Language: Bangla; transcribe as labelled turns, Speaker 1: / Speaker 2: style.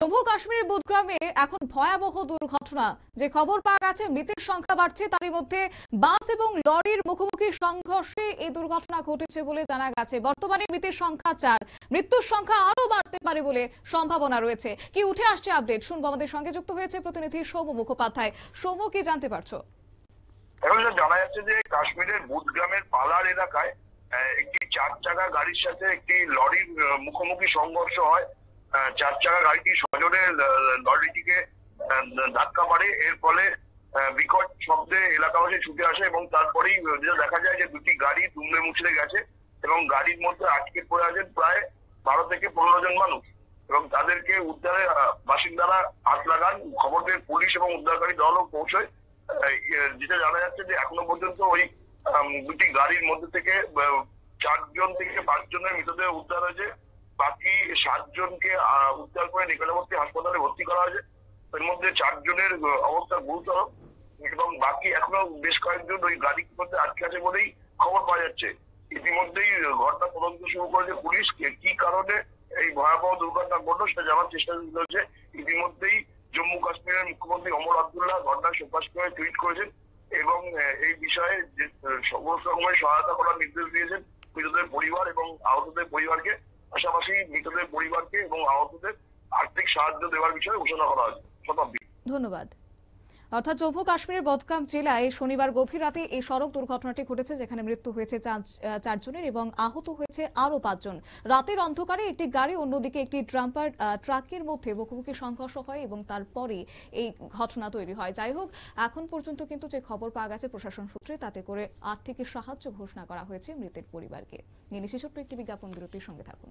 Speaker 1: জম্মু কাশ্মীরের বুদগ্রামে এখন ভয়াবহ দুর্ঘটনা। যে খবর পাওয়া গেছে, মৃতের সংখ্যা বাড়ছে, তারই মধ্যে বাস এবং লরির মুখোমুখি সংঘর্ষে এই দুর্ঘটনা ঘটেছে বলে জানা গেছে। বর্তমানে মৃতের সংখ্যা 4, মৃত্যুর সংখ্যা আরো বাড়তে পারে বলে সম্ভাবনা রয়েছে। কি উঠে আসছে আপডেট শুনবো, আমাদের সঙ্গে যুক্ত হয়েছে প্রতিনিধি সৌম্য মুখোপাধ্যায়। সৌম্য, কি জানতে পারছো?
Speaker 2: এখন জানা যাচ্ছে যে কাশ্মীরের বুদগ্রামের পালার এলাকায় একটি 4 চাকা গাড়ির সাথে একটি লরির মুখোমুখি সংঘর্ষ হয়। 4 চাকা গাড়িটি সজোরে লরিটিকে ধাক্কা মারে। এর ফলে বিকট শব্দে এলাকাবাসী ছুটে আসে এবং তারপরেই দেখা যায় যে দুটি গাড়ি দুমড়ে মুচড়ে গেছে এবং গাড়ির মধ্যে আটকে পড়ে আছেন প্রায় 12 থেকে 15 জন মানুষ এবং তাদেরকে উদ্ধারে বাসিন্দারা হাত লাগান। খবর পেয়ে পুলিশ এবং উদ্ধারকারী দলও পৌঁছয়। যেটা জানা যাচ্ছে যে এখনো পর্যন্ত ওই দুটি গাড়ির মধ্যে থেকে 4 জন থেকে 5 জনের মৃতদেহ উদ্ধার হয়েছে। বাকি 7 জনকে উদ্ধার করে নিকটবর্তী হাসপাতালে ভর্তি করা হয়েছে। এর মধ্যে 4 জনের অবস্থা গুরুতর এবং বাকি এখনো বেশ কয়েকজন ওই গাড়ির মধ্যে আটকে আছে বলেই খবর পাওয়া যাচ্ছে। ইতিমধ্যেই ঘটনা তদন্ত শুরু করেছে পুলিশ। কি কারণে এই ভয়াবহ দুর্ঘটনা ঘটলো সেটা জানার চেষ্টা চলছে। ইতিমধ্যেই জম্মু কাশ্মীরের মুখ্যমন্ত্রী ওমর আব্দুল্লাহ ঘটনায় শোকবাস করে টুইট করেছেন এবং এই বিষয়ে সমস্ত রকমের সহায়তা করার নির্দেশ দিয়েছেন মৃতদের পরিবার এবং আহতদের পরিবারকে। পাশাপাশি মৃতদের পরিবারকে এবং আহতদের আর্থিক সাহায্য দেওয়ার বিষয়ে ঘোষণা করা হয়েছে। শতাব্দী,
Speaker 1: ধন্যবাদ। অর্থাৎ জম্মু কাশ্মীরের বদগাম জেলায় শনিবার গভীর রাতে এই সড়ক দুর্ঘটনাটি ঘটেছে, যেখানে মৃত্যু হয়েছে 4 জনের এবং আহত হয়েছে আরো 5 জন। রাতের অন্ধকারে একটি গাড়ি অন্যদিকে একটি ডাম্পার ট্রাকের মধ্যে মুখোমুখি সংঘর্ষ হয় এবং তারপরে এই ঘটনা তৈরি হয়। যাই হোক, এখন পর্যন্ত কিন্তু যে খবর পাওয়া গেছে প্রশাসন সূত্রে, তাতে করে আর্থিক সাহায্য ঘোষণা করা হয়েছে মৃতের পরিবারকে। নিয়ে নিচ্ছি ছোট্ট একটি বিজ্ঞাপন বিরতির সঙ্গে থাকুন।